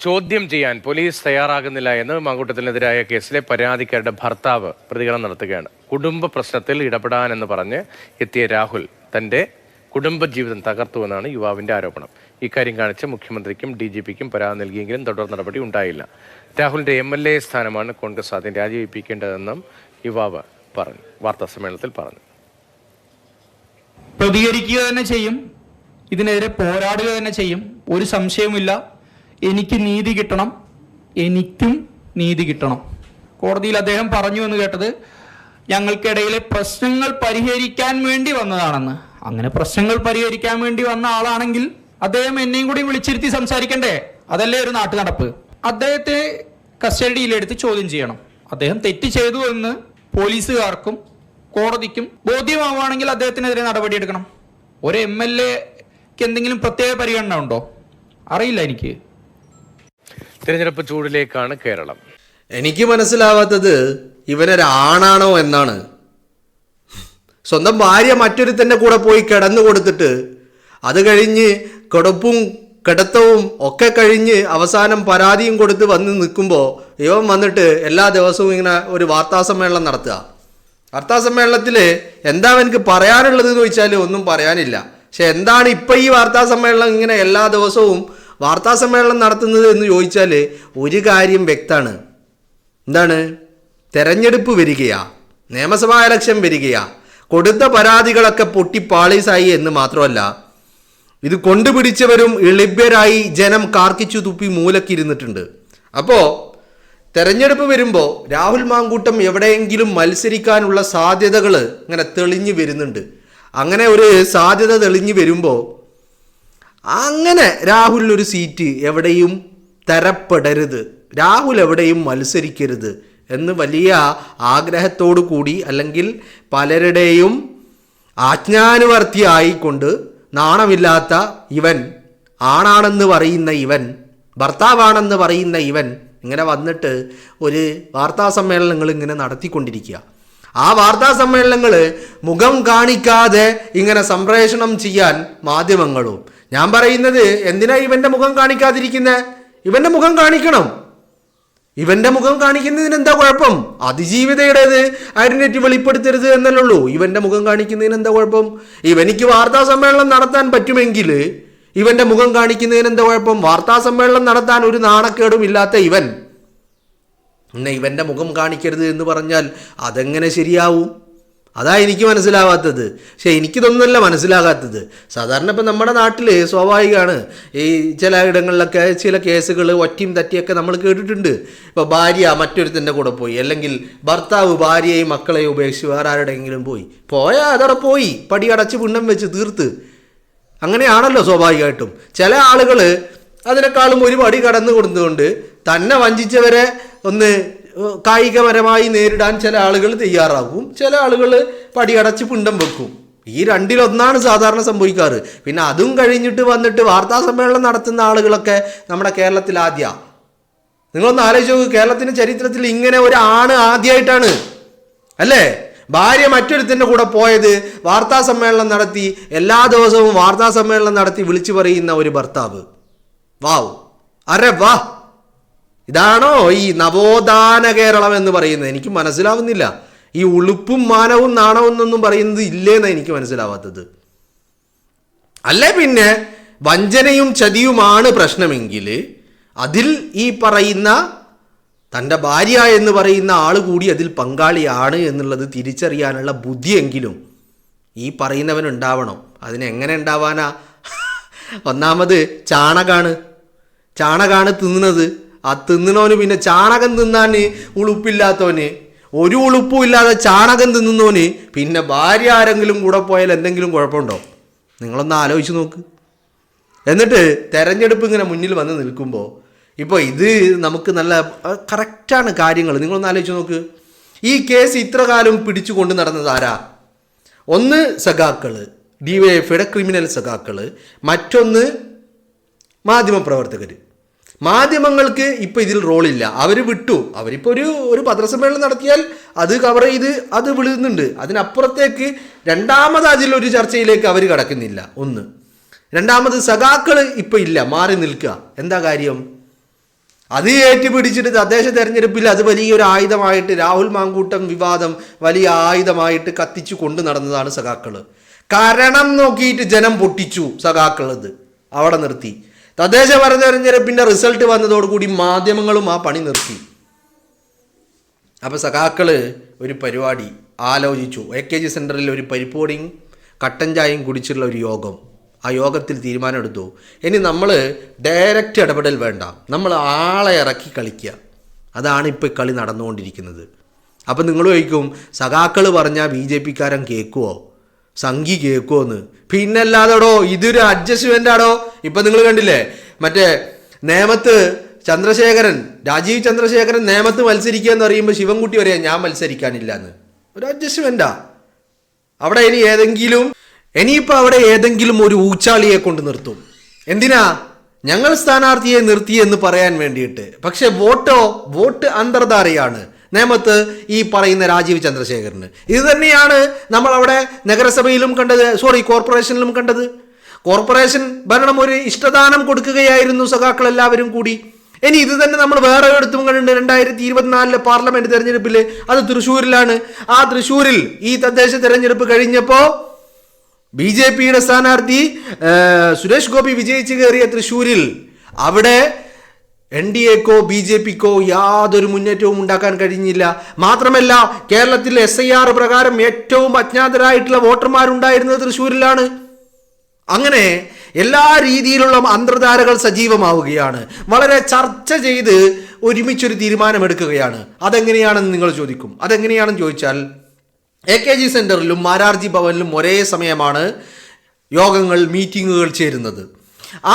ചോദ്യം ചെയ്യാൻ പോലീസ് തയ്യാറാകുന്നില്ല എന്ന് മാങ്കൂട്ടത്തിനെതിരായ കേസിലെ പരാതിക്കാരുടെ ഭർത്താവ് പ്രതികരണം നടത്തുകയാണ്. കുടുംബ പ്രശ്നത്തിൽ ഇടപെടാനെന്ന് പറഞ്ഞ് എത്തിയ രാഹുൽ തന്റെ കുടുംബജീവിതം തകർത്തുവെന്നാണ് യുവാവിന്റെ ആരോപണം. ഇക്കാര്യം കാണിച്ച് മുഖ്യമന്ത്രിക്കും DGPക്കും പരാതി നൽകിയെങ്കിലും തുടർ നടപടി ഉണ്ടായില്ല. രാഹുലിന്റെ MLA സ്ഥാനമാണ് കോൺഗ്രസ് ആദ്യം രാജിവെപ്പിക്കേണ്ടതെന്നും യുവാവ് പറഞ്ഞു, വാർത്താ സമ്മേളനത്തിൽ പറഞ്ഞു. പ്രതികരിക്കുക തന്നെ ചെയ്യും, ഇതിനെതിരെ പോരാടുക തന്നെ ചെയ്യും, ഒരു സംശയവുമില്ല. എനിക്ക് നീതി കിട്ടണം, എനിക്കും നീതി കിട്ടണം. കോടതിയിൽ അദ്ദേഹം പറഞ്ഞു എന്ന് കേട്ടത് ഞങ്ങൾക്കിടയിലെ പ്രശ്നങ്ങൾ പരിഹരിക്കാൻ വേണ്ടി വന്നതാണെന്ന്. അങ്ങനെ പ്രശ്നങ്ങൾ പരിഹരിക്കാൻ വേണ്ടി വന്ന ആളാണെങ്കിൽ അദ്ദേഹം എന്നെയും കൂടി വിളിച്ചിരുത്തി സംസാരിക്കണ്ടേ? അതല്ലേ ഒരു നാട്ടു നടപ്പ്. അദ്ദേഹത്തെ കസ്റ്റഡിയിലെടുത്ത് ചോദ്യം ചെയ്യണം. അദ്ദേഹം തെറ്റ് ചെയ്തു എന്ന് പോലീസുകാർക്കും കോടതിക്കും ബോധ്യമാവുകയാണെങ്കിൽ അദ്ദേഹത്തിനെതിരെ നടപടിയെടുക്കണം. ഒരു MLAക്ക് എന്തെങ്കിലും പ്രത്യേക പരിഗണന ഉണ്ടോ? അറിയില്ല എനിക്ക്. തിരഞ്ഞെടുപ്പ് ചൂടിലേക്കാണ് കേരളം. എനിക്ക് മനസ്സിലാവാത്തത് ഇവനൊരാണാണോ എന്നാണ്. സ്വന്തം ഭാര്യ മറ്റൊരുത്തൻ്റെ കൂടെ പോയി കിടന്നു കൊടുത്തിട്ട് അത് കഴിഞ്ഞ് കിടപ്പും കിടത്തവും ഒക്കെ കഴിഞ്ഞ് അവസാനം പരാതിയും കൊടുത്ത് വന്ന് നിൽക്കുമ്പോൾ ഇവൻ വന്നിട്ട് എല്ലാ ദിവസവും ഇങ്ങനെ ഒരു വാർത്താസമ്മേളനം നടത്തുക. വാർത്താസമ്മേളനത്തിൽ എന്താ എനിക്ക് പറയാനുള്ളത് എന്ന് ചോദിച്ചാൽ ഒന്നും പറയാനില്ല. പക്ഷെ എന്താണ് ഇപ്പം ഈ വാർത്താസമ്മേളനം ഇങ്ങനെ എല്ലാ ദിവസവും വാർത്താസമ്മേളനം നടത്തുന്നത് എന്ന് ചോദിച്ചാൽ ഒരു കാര്യം വ്യക്തമാണ്. എന്താണ്? തെരഞ്ഞെടുപ്പ് വരികയാ, നിയമസഭാ ഇലക്ഷൻ വരികയാ, കൊടുത്ത പരാതികളൊക്കെ പൊട്ടി പാളീസായി എന്ന് മാത്രമല്ല, ഇത് കൊണ്ടുപിടിച്ചവരും എളിഭ്യരായി ജനം കാർക്കിച്ചു തുപ്പി മൂലക്കിരുന്നിട്ടുണ്ട്. അപ്പോൾ തെരഞ്ഞെടുപ്പ് വരുമ്പോൾ രാഹുൽ മാങ്കൂട്ടം എവിടെയെങ്കിലും മത്സരിക്കാനുള്ള സാധ്യതകൾ ഇങ്ങനെ തെളിഞ്ഞു വരുന്നുണ്ട്. അങ്ങനെ ഒരു സാധ്യത തെളിഞ്ഞു വരുമ്പോൾ അങ്ങനെ രാഹുലിനൊരു സീറ്റ് എവിടെയും തരപ്പെടരുത്, രാഹുൽ എവിടെയും മത്സരിക്കരുത് എന്ന് വലിയ ആഗ്രഹത്തോടു കൂടി അല്ലെങ്കിൽ പലരുടെയും ആജ്ഞാനുവർത്തിയായിക്കൊണ്ട് നാണമില്ലാത്ത ഇവൻ, ആണാണെന്ന് പറയുന്ന ഇവൻ, ഭർത്താവാണെന്ന് പറയുന്ന ഇവൻ ഇങ്ങനെ വന്നിട്ട് ഒരു വാർത്താ സമ്മേളനങ്ങൾ ഇങ്ങനെ നടത്തിക്കൊണ്ടിരിക്കുക. ആ വാർത്താ സമ്മേളനങ്ങൾ മുഖം കാണിക്കാതെ ഇങ്ങനെ സംപ്രേഷണം ചെയ്യാൻ മാധ്യമങ്ങളും. ഞാൻ പറയുന്നത് എന്തിനാ ഇവൻ്റെ മുഖം കാണിക്കാതിരിക്കുന്നത്? ഇവൻ്റെ മുഖം കാണിക്കണം. ഇവൻ്റെ മുഖം കാണിക്കുന്നതിന് എന്താ കുഴപ്പം? അതിജീവിതയുടേത് ഐഡന്റിറ്റി വെളിപ്പെടുത്തരുത് എന്നല്ലേ ഉള്ളൂ. ഇവൻ്റെ മുഖം കാണിക്കുന്നതിന് എന്താ കുഴപ്പം? ഇവനിക്ക് വാർത്താ സമ്മേളനം നടത്താൻ പറ്റുമെങ്കിൽ ഇവൻ്റെ മുഖം കാണിക്കുന്നതിന് എന്താ കുഴപ്പം? വാർത്താ സമ്മേളനം നടത്താൻ ഒരു നാണക്കേടും ഇല്ലാത്ത ഇവൻ പിന്നെ ഇവൻ്റെ മുഖം കാണിക്കരുത് എന്ന് പറഞ്ഞാൽ അതെങ്ങനെ ശരിയാവും? അതാ എനിക്ക് മനസ്സിലാവാത്തത്. പക്ഷെ എനിക്കിതൊന്നുമല്ല മനസ്സിലാകാത്തത്. സാധാരണ ഇപ്പം നമ്മുടെ നാട്ടിൽ സ്വാഭാവികമാണ് ഈ ചില ഇടങ്ങളിലൊക്കെ ചില കേസുകൾ ഒറ്റയും തറ്റിയൊക്കെ നമ്മൾ കേട്ടിട്ടുണ്ട്. ഇപ്പോൾ ഭാര്യ മറ്റൊരുത്തൻ്റെ കൂടെ പോയി, അല്ലെങ്കിൽ ഭർത്താവ് ഭാര്യയെയും മക്കളെയും ഉപേക്ഷിച്ച് വേറെ ആരുടെയെങ്കിലും പോയാൽ അതവിടെ പോയി പടി അടച്ച് പിണ്ണം വെച്ച് തീർത്ത്. അങ്ങനെയാണല്ലോ സ്വാഭാവികമായിട്ടും. ചില ആളുകൾ അതിനേക്കാളും ഒരു പടി കടന്നു കൊടുത്തുകൊണ്ട് തന്നെ വഞ്ചിച്ചവരെ ഒന്ന് കായികപരമായി നേരിടാൻ ചില ആളുകൾ തയ്യാറാകും, ചില ആളുകൾ പടിയടച്ച് പിണ്ടം വെക്കും. ഈ രണ്ടിലൊന്നാണ് സാധാരണ സംഭവിക്കാറ്. പിന്നെ അതും കഴിഞ്ഞിട്ട് വന്നിട്ട് വാർത്താ സമ്മേളനം നടത്തുന്ന ആളുകളൊക്കെ നമ്മുടെ കേരളത്തിൽ ആദ്യമാണ്. നിങ്ങളൊന്ന് ആലോചിച്ച് നോക്ക്, കേരളത്തിൻ്റെ ചരിത്രത്തിൽ ഇങ്ങനെ ഒരു ആണ് ആദ്യമായിട്ടാണ് അല്ലേ? ഭാര്യ മറ്റൊരുത്തിൻ്റെ കൂടെ പോയത് വാർത്താ സമ്മേളനം നടത്തി, എല്ലാ ദിവസവും വാർത്താ സമ്മേളനം നടത്തി വിളിച്ചു പറയുന്ന ഒരു ഭർത്താവ്. വാവ്, അരെ വാ! ഇതാണോ ഈ നവോത്ഥാന കേരളം എന്ന് പറയുന്നത്? എനിക്ക് മനസ്സിലാവുന്നില്ല. ഈ ഉളുപ്പും മാനവും നാണവും എന്നൊന്നും പറയുന്നത് ഇല്ലേന്നാണ് എനിക്ക് മനസ്സിലാവാത്തത്. അല്ലേ പിന്നെ വഞ്ചനയും ചതിയുമാണ് പ്രശ്നമെങ്കിൽ അതിൽ ഈ പറയുന്ന തൻ്റെ ഭാര്യ എന്ന് പറയുന്ന ആൾ കൂടി അതിൽ പങ്കാളിയാണ് എന്നുള്ളത് തിരിച്ചറിയാനുള്ള ബുദ്ധിയെങ്കിലും ഈ പറയുന്നവൻ ഉണ്ടാവണം. അതിനെങ്ങനെ ഉണ്ടാവാനാ? ഒന്നാമത് ചാണകാണ് തിന്നുന്നത്. ആ തിന്നണവന് പിന്നെ ചാണകം തിന്നാൻ ഉളുപ്പില്ലാത്തവന്, ഒരു ഉളുപ്പും ഇല്ലാതെ ചാണകം തിന്നുന്നവന് പിന്നെ ഭാര്യ ആരെങ്കിലും കൂടെ പോയാൽ എന്തെങ്കിലും കുഴപ്പമുണ്ടോ? നിങ്ങളൊന്ന് ആലോചിച്ച് നോക്ക്. എന്നിട്ട് തെരഞ്ഞെടുപ്പ് ഇങ്ങനെ മുന്നിൽ വന്ന് നിൽക്കുമ്പോൾ ഇപ്പോൾ ഇത് നമുക്ക് നല്ല കറക്റ്റാണ് കാര്യങ്ങൾ. നിങ്ങളൊന്ന് ആലോചിച്ച് നോക്ക്. ഈ കേസ് ഇത്ര കാലം പിടിച്ചു കൊണ്ട് നടന്നത് ആരാ? ഒന്ന് സഖാക്കൾ, DYFIയുടെ ക്രിമിനൽ സഖാക്കൾ, മറ്റൊന്ന് മാധ്യമപ്രവർത്തകർ. മാധ്യമങ്ങൾക്ക് ഇപ്പോൾ ഇതിൽ റോളില്ല, അവർ വിട്ടു. അവരിപ്പോൾ ഒരു പത്രസമ്മേളനം നടത്തിയാൽ അത് കവർ ചെയ്ത് അത് വിടുന്നുണ്ട്. അതിനപ്പുറത്തേക്ക് രണ്ടാമത് അതിലൊരു ചർച്ചയിലേക്ക് അവർ കടക്കുന്നില്ല. ഒന്ന്. രണ്ടാമത് സഖാക്കൾ ഇപ്പോൾ ഇല്ല, മാറി നിൽക്കുക. എന്താ കാര്യം? അത് ഏറ്റുപിടിച്ചിട്ട് തദ്ദേശ തെരഞ്ഞെടുപ്പിൽ അത് വലിയൊരു ആയുധമായിട്ട് രാഹുൽ മാങ്കൂട്ടം വിവാദം വലിയ ആയുധമായിട്ട് കത്തിച്ചു കൊണ്ടു നടന്നതാണ് സഖാക്കൾ. കാരണം നോക്കിയിട്ട് ജനം പൊട്ടിച്ചു സഖാക്കൾ. ഇത് അവിടെ നിർത്തി. തദ്ദേശ തെരഞ്ഞെടുപ്പിന്റെ റിസൾട്ട് വന്നതോടുകൂടി മാധ്യമങ്ങളും ആ പണി നിർത്തി. അപ്പോൾ സഖാക്കൾ ഒരു പരിപാടി ആലോചിച്ചു. AKG സെൻറ്ററിൽ ഒരു പരിപ്പോടിയും കട്ടൻ ചായയും കുടിച്ചുള്ള ഒരു യോഗം. ആ യോഗത്തിൽ തീരുമാനമെടുത്തു, ഇനി നമ്മൾ ഡയറക്റ്റ് ഇടപെടൽ വേണ്ട, നമ്മൾ ആളെ ഇറക്കി കളിക്കുക. അതാണ് ഇപ്പോൾ കളി നടന്നുകൊണ്ടിരിക്കുന്നത്. അപ്പം നിങ്ങൾ ചോദിക്കും, സഖാക്കൾ പറഞ്ഞാൽ BJP-കാരൻ കേൾക്കുമോ, സംഘി കേൾക്കുമോ എന്ന്? പിന്നല്ലാതടോ, ഇതൊരു അഡ്ജസ്റ്റ്മെൻ്റ് ആടോ. ഇപ്പം നിങ്ങൾ കണ്ടില്ലേ, മറ്റേ നേമത്ത് രാജീവ് ചന്ദ്രശേഖരൻ നേമത്ത് മത്സരിക്കുക എന്ന് പറയുമ്പോൾ ശിവൻകുട്ടി പറയാം ഞാൻ മത്സരിക്കാനില്ല എന്ന്. ഒരു അഡ്ജസ്റ്റ്മെൻറ്റാ അവിടെ. ഇനിയിപ്പോൾ അവിടെ ഏതെങ്കിലും ഒരു ഊച്ചാളിയെ കൊണ്ട് നിർത്തും. എന്തിനാ? ഞങ്ങൾ സ്ഥാനാർത്ഥിയെ നിർത്തി എന്ന് പറയാൻ വേണ്ടിയിട്ട്. പക്ഷെ വോട്ട് അന്തർധാരയാണ് നേമത്ത് ഈ പറയുന്ന രാജീവ് ചന്ദ്രശേഖരന്. ഇത് തന്നെയാണ് നമ്മൾ അവിടെ നഗരസഭയിലും കണ്ടത്, കോർപ്പറേഷനിലും കണ്ടത്. കോർപ്പറേഷൻ ഭരണം ഒരു ഇഷ്ടദാനം കൊടുക്കുകയായിരുന്നു സഖാക്കൾ എല്ലാവരും കൂടി. ഇനി ഇത് തന്നെ നമ്മൾ വേറെ എടുത്തും കണ്ടുണ്ട്. 2024 പാർലമെന്റ് തെരഞ്ഞെടുപ്പിൽ, അത് തൃശ്ശൂരിലാണ്. ആ തൃശ്ശൂരിൽ ഈ തദ്ദേശ തെരഞ്ഞെടുപ്പ് കഴിഞ്ഞപ്പോൾ BJP-യുടെ സ്ഥാനാർത്ഥി സുരേഷ് ഗോപി വിജയിച്ച് കയറിയ തൃശ്ശൂരിൽ അവിടെ NDA-ക്കോ BJP-ക്കോ യാതൊരു മുന്നേറ്റവും ഉണ്ടാക്കാൻ കഴിഞ്ഞില്ല. മാത്രമല്ല, കേരളത്തിൽ SIR പ്രകാരം ഏറ്റവും അജ്ഞാതരായിട്ടുള്ള വോട്ടർമാരുണ്ടായിരുന്നത് തൃശ്ശൂരിലാണ്. അങ്ങനെ എല്ലാ രീതിയിലുള്ള അന്തർധാരകൾ സജീവമാവുകയാണ്. വളരെ ചർച്ച ചെയ്ത് ഒരുമിച്ചൊരു തീരുമാനമെടുക്കുകയാണ്. അതെങ്ങനെയാണെന്ന് നിങ്ങൾ ചോദിക്കും. അതെങ്ങനെയാണെന്ന് ചോദിച്ചാൽ, AKG സെൻറ്ററിലും മാരാർജി ഭവനിലും ഒരേ സമയമാണ് യോഗങ്ങൾ, മീറ്റിങ്ങുകൾ ചേരുന്നത്.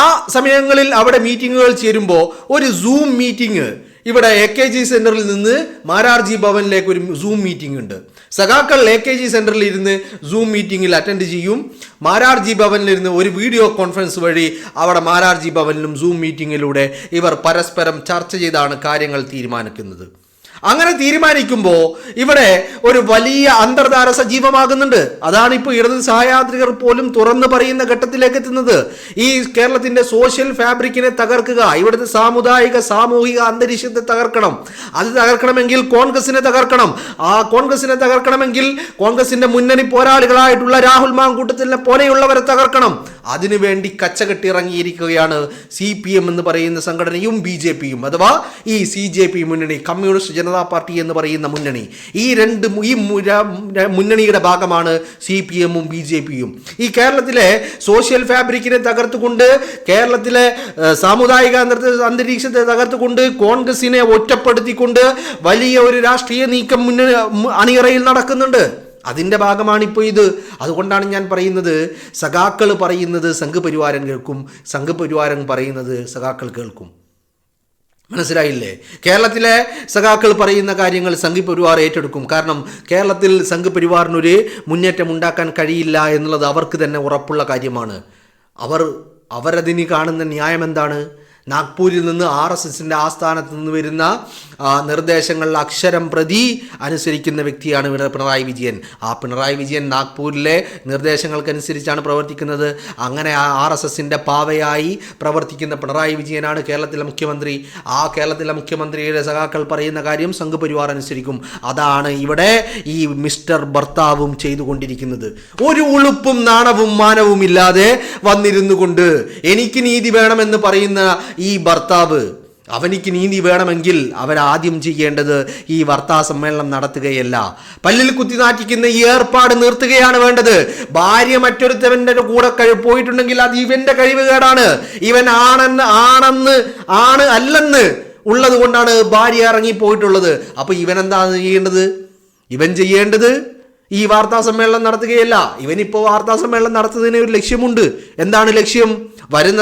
ആ സമയങ്ങളിൽ അവിടെ മീറ്റിങ്ങുകൾ ചേരുമ്പോൾ ഒരു സൂം മീറ്റിംഗ് ഇവിടെ AKG സെൻറ്ററിൽ നിന്ന് മാരാർജി ഭവനിലേക്ക് ഒരു സൂം മീറ്റിംഗ് ഉണ്ട്. സഖാക്കൾ AKG സെൻറ്ററിൽ ഇരുന്ന് സൂം മീറ്റിങ്ങിൽ അറ്റൻഡ് ചെയ്യും. മാരാർജി ഭവനിലിരുന്ന് ഒരു വീഡിയോ കോൺഫറൻസ് വഴി അവിടെ മാരാർജി ഭവനിലും സൂം മീറ്റിങ്ങിലൂടെ ഇവർ പരസ്പരം ചർച്ച ചെയ്താണ് കാര്യങ്ങൾ തീരുമാനിക്കുന്നത്. അങ്ങനെ തീരുമാനിക്കുമ്പോൾ ഇവിടെ ഒരു വലിയ അന്തർധാര സജീവമാകുന്നുണ്ട്. അതാണ് ഇപ്പോൾ ഇടത് സഹയാത്രികർ പോലും തുറന്നു പറയുന്ന ഘട്ടത്തിലേക്ക് എത്തുന്നത്. ഈ കേരളത്തിന്റെ സോഷ്യൽ ഫാബ്രിക്കിനെ തകർക്കുക, ഇവിടുത്തെ സാമൂഹിക അന്തരീക്ഷത്തെ തകർക്കണം. അത് തകർക്കണമെങ്കിൽ കോൺഗ്രസിനെ തകർക്കണം. ആ കോൺഗ്രസിനെ തകർക്കണമെങ്കിൽ കോൺഗ്രസിന്റെ മുന്നണി പോരാളികളായിട്ടുള്ള രാഹുൽ മാങ്കൂട്ടത്തിനെ പോലെയുള്ളവരെ തകർക്കണം. അതിനുവേണ്ടി കച്ചകെട്ടി ഇറങ്ങിയിരിക്കുകയാണ് CPM എന്ന് പറയുന്ന സംഘടനയും BJP-യും, അഥവാ ഈ CJP മുന്നണി, കമ്മ്യൂണിസ്റ്റ് ജനതാ പാർട്ടി എന്ന് പറയുന്ന മുന്നണി. ഈ മുന്നണിയുടെ ഭാഗമാണ് CPM-ഉം BJP-യും. ഈ കേരളത്തിലെ സോഷ്യൽ ഫാബ്രിക്കിനെ തകർത്തുകൊണ്ട്, കേരളത്തിലെ സാമുദായിക അന്തരീക്ഷത്തെ തകർത്തുകൊണ്ട്, കോൺഗ്രസിനെ ഒറ്റപ്പെടുത്തിക്കൊണ്ട് വലിയ ഒരു രാഷ്ട്രീയ നീക്കം അണിയറയിൽ നടക്കുന്നുണ്ട്. അതിൻ്റെ ഭാഗമാണ് ഇപ്പോൾ ഇത്. അതുകൊണ്ടാണ് ഞാൻ പറയുന്നത്, സഖാക്കൾ പറയുന്നത് സംഘപരിവാരൻ കേൾക്കും, സംഘപരിവാരൻ പറയുന്നത് സഖാക്കൾ കേൾക്കും. മനസ്സിലായില്ലേ? കേരളത്തിലെ സഖാക്കൾ പറയുന്ന കാര്യങ്ങൾ സംഘപരിവാർ ഏറ്റെടുക്കും. കാരണം കേരളത്തിൽ സംഘപരിവാറിനൊരു മുന്നേറ്റം ഉണ്ടാക്കാൻ കഴിയില്ല എന്നുള്ളത് അവർക്ക് തന്നെ ഉറപ്പുള്ള കാര്യമാണ്. അവരതിന് കാണുന്ന ന്യായം എന്താണ്? നാഗ്പൂരിൽ നിന്ന് RSSന്റെ ആസ്ഥാനത്ത് നിന്ന് വരുന്ന നിർദ്ദേശങ്ങളിൽ അക്ഷരം പ്രതി അനുസരിക്കുന്ന വ്യക്തിയാണ് പിണറായി വിജയൻ. ആ പിണറായി വിജയൻ നാഗ്പൂരിലെ നിർദ്ദേശങ്ങൾക്കനുസരിച്ചാണ് പ്രവർത്തിക്കുന്നത്. അങ്ങനെ RSSന്റെ പാവയായി പ്രവർത്തിക്കുന്ന പിണറായി വിജയനാണ് കേരളത്തിലെ മുഖ്യമന്ത്രി. ആ കേരളത്തിലെ മുഖ്യമന്ത്രിയുടെ സഖാക്കൾ പറയുന്ന കാര്യം സംഘപരിവാർ അനുസരിക്കും. അതാണ് ഇവിടെ ഈ മിസ്റ്റർ ഭർത്താവും ചെയ്തുകൊണ്ടിരിക്കുന്നത്. ഒരു ഉളുപ്പും നാണവും മാനവും ഇല്ലാതെ വന്നിരുന്നു കൊണ്ട് എനിക്ക് നീതി വേണമെന്ന് പറയുന്ന ഈ ഭർത്താവ്, അവനിക്ക് നീതി വേണമെങ്കിൽ അവരാദ്യം ചെയ്യേണ്ടത് ഈ വാർത്താ സമ്മേളനം നടത്തുകയല്ല, പല്ലിൽ കുത്തി നാറ്റിക്കുന്ന ഈ ഏർപ്പാട് നിർത്തുകയാണ് വേണ്ടത്. ഭാര്യ മറ്റൊരുത്തവന്റെ കൂടെ പോയിട്ടുണ്ടെങ്കിൽ അത് ഇവന്റെ കഴിവുകേടാണ്. ഇവൻ അല്ലെന്ന് ഉള്ളത് കൊണ്ടാണ് ഭാര്യ ഇറങ്ങി പോയിട്ടുള്ളത്. അപ്പൊ ഇവൻ എന്താണ് ചെയ്യേണ്ടത്? ഇവൻ ചെയ്യേണ്ടത് ഈ വാർത്താ സമ്മേളനം നടത്തുകയല്ല. ഇവനിപ്പോൾ വാർത്താ സമ്മേളനം നടത്തുന്നതിന് ഒരു ലക്ഷ്യമുണ്ട്. എന്താണ് ലക്ഷ്യം? വരുന്ന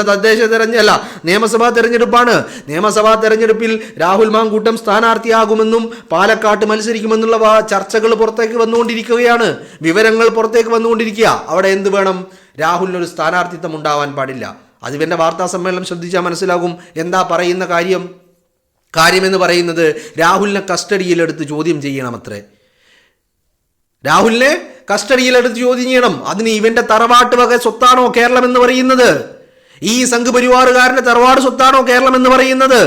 നിയമസഭാ തെരഞ്ഞെടുപ്പാണ്. നിയമസഭാ തെരഞ്ഞെടുപ്പിൽ രാഹുൽ മാങ്കൂട്ടം സ്ഥാനാർത്ഥിയാകുമെന്നും പാലക്കാട്ട് മത്സരിക്കുമെന്നുള്ള ചർച്ചകൾ പുറത്തേക്ക് വന്നുകൊണ്ടിരിക്കുകയാണ്, വിവരങ്ങൾ പുറത്തേക്ക് വന്നുകൊണ്ടിരിക്കുക. അവിടെ എന്ത് വേണം? രാഹുലിനൊരു സ്ഥാനാർത്ഥിത്വം ഉണ്ടാവാൻ പാടില്ല. അത് ഇവന്റെ വാർത്താ സമ്മേളനം ശ്രദ്ധിച്ചാൽ മനസ്സിലാകും എന്താ പറയുന്ന കാര്യമെന്ന് പറയുന്നത്. രാഹുലിനെ കസ്റ്റഡിയിലെടുത്ത് ചോദ്യം ചെയ്യണമത്രേ. രാഹുലിനെ കസ്റ്റഡിയിലെടുത്ത് ചോദ്യം ചെയ്യണം. അതിന് ഇവന്റെ തറവാട്ട് വക സ്വത്താണോ കേരളം എന്ന് പറയുന്നത്? ഈ സംഘപരിവാറുകാരന്റെ തറവാട് സ്വത്താണോ കേരളം എന്ന് പറയുന്നത്?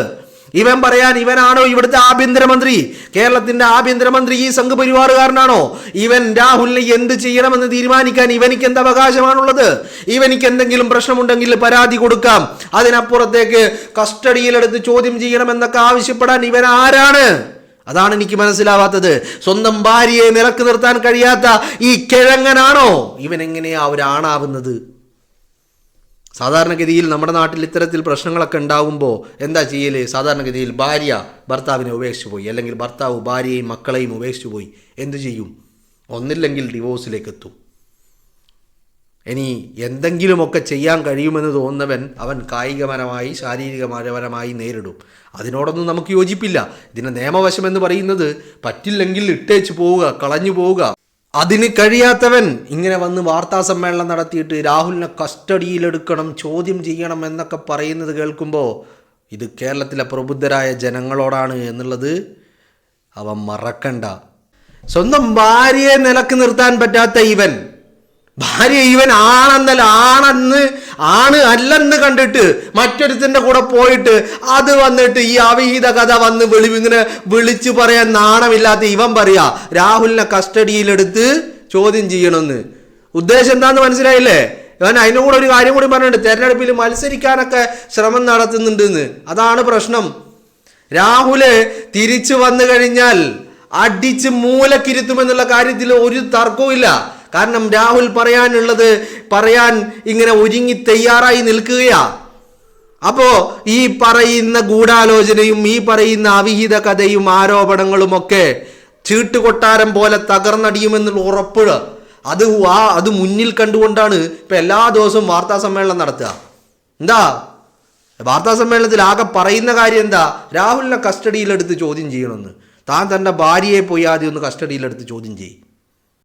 ഇവൻ പറയാൻ ഇവനാണോ ഇവിടുത്തെ ആഭ്യന്തരമന്ത്രി? കേരളത്തിന്റെ ആഭ്യന്തരമന്ത്രി ഈ സംഘപരിവാറുകാരനാണോ? ഇവൻ രാഹുലിനെ എന്ത് ചെയ്യണമെന്ന് തീരുമാനിക്കാൻ ഇവനിക്ക് എന്ത് അവകാശമാണുള്ളത്? ഇവനിക്ക് എന്തെങ്കിലും പ്രശ്നമുണ്ടെങ്കിൽ പരാതി കൊടുക്കാം, അതിനപ്പുറത്തേക്ക് കസ്റ്റഡിയിലെടുത്ത് ചോദ്യം ചെയ്യണമെന്നൊക്കെ ആവശ്യപ്പെടാൻ ഇവൻ ആരാണ്? അതാണ് എനിക്ക് മനസ്സിലാവാത്തത്. സ്വന്തം ഭാര്യയെ നിലക്ക് നിർത്താൻ കഴിയാത്ത ഈ കിഴങ്ങനാണോ ഇവൻ എങ്ങനെയാ ഒരാണാവുന്നത്? സാധാരണഗതിയിൽ നമ്മുടെ നാട്ടിൽ ഇത്തരത്തിൽ പ്രശ്നങ്ങളൊക്കെ ഉണ്ടാകുമ്പോൾ എന്താ ചെയ്യല്? സാധാരണഗതിയിൽ ഭാര്യ ഭർത്താവിനെ ഉപേക്ഷിച്ചു പോയി, അല്ലെങ്കിൽ ഭർത്താവ് ഭാര്യയെയും മക്കളെയും ഉപേക്ഷിച്ചു പോയി, എന്തു ചെയ്യും? ഒന്നില്ലെങ്കിൽ ഡിവോഴ്സിലേക്ക് എത്തും. ഇനി എന്തെങ്കിലുമൊക്കെ ചെയ്യാൻ കഴിയുമെന്ന് തോന്നുന്നവൻ അവൻ കായികപരമായി ശാരീരികപരമായി നേരിടും. അതിനോടൊന്നും നമുക്ക് യോജിപ്പില്ല. ഇതിൻ്റെ നിയമവശം എന്ന് പറയുന്നത് പറ്റില്ലെങ്കിൽ ഇട്ടേച്ച് പോവുക, കളഞ്ഞു പോവുക. അതിന് കഴിയാത്തവൻ ഇങ്ങനെ വന്ന് വാർത്താ സമ്മേളനം നടത്തിയിട്ട് രാഹുലിനെ കസ്റ്റഡിയിലെടുക്കണം, ചോദ്യം ചെയ്യണം എന്നൊക്കെ പറയുന്നത് കേൾക്കുമ്പോൾ ഇത് കേരളത്തിലെ പ്രബുദ്ധരായ ജനങ്ങളോടാണ് എന്നുള്ളത് അവൻ മറക്കണ്ട. സ്വന്തം ഭാര്യയെ നിലക്ക് നിർത്താൻ പറ്റാത്ത ഇവൻ, ഭാര്യ ഇവൻ ആണ് അല്ലെന്ന് കണ്ടിട്ട് മറ്റൊരുത്തൻ്റെ കൂടെ പോയിട്ട് അത് വന്നിട്ട് ഈ അവിഹിത കഥ വന്ന് ഇങ്ങനെ വിളിച്ചു പറയാൻ നാണമില്ലാത്ത ഇവൻ പറയാ രാഹുലിനെ കസ്റ്റഡിയിലെടുത്ത് ചോദ്യം ചെയ്യണമെന്ന്. ഉദ്ദേശം എന്താന്ന് മനസ്സിലായില്ലേ? ഇവൻ അതിൻ്റെ കൂടെ ഒരു കാര്യം കൂടി പറഞ്ഞിട്ടുണ്ട്, തെരഞ്ഞെടുപ്പിൽ മത്സരിക്കാനൊക്കെ ശ്രമം നടത്തുന്നുണ്ടെന്ന്. അതാണ് പ്രശ്നം. രാഹുല് തിരിച്ചു വന്നു കഴിഞ്ഞാൽ അടിച്ച് മൂലക്കിരുത്തുമെന്നുള്ള കാര്യത്തിൽ ഒരു തർക്കവും. കാരണം രാഹുൽ പറയാൻ ഇങ്ങനെ ഒരുങ്ങി തയ്യാറായി നിൽക്കുകയാ. അപ്പോ ഈ പറയുന്ന ഗൂഢാലോചനയും ഈ പറയുന്ന അവിഹിത കഥയും ആരോപണങ്ങളുമൊക്കെ ചീട്ടുകൊട്ടാരം പോലെ തകർന്നടിയുമെന്നുള്ള ഉറപ്പ് അത് മുന്നിൽ കണ്ടുകൊണ്ടാണ് ഇപ്പൊ എല്ലാ ദിവസവും വാർത്താ സമ്മേളനം നടത്തുക. എന്താ വാർത്താ സമ്മേളനത്തിൽ ആകെ പറയുന്ന കാര്യം എന്താ? രാഹുലിനെ കസ്റ്റഡിയിലെടുത്ത് ചോദ്യം ചെയ്യണമെന്ന്. താൻ തൻ്റെ ഭാര്യയെ പോയി ആദ്യം ഒന്ന് കസ്റ്റഡിയിലെടുത്ത് ചോദ്യം ചെയ്യും.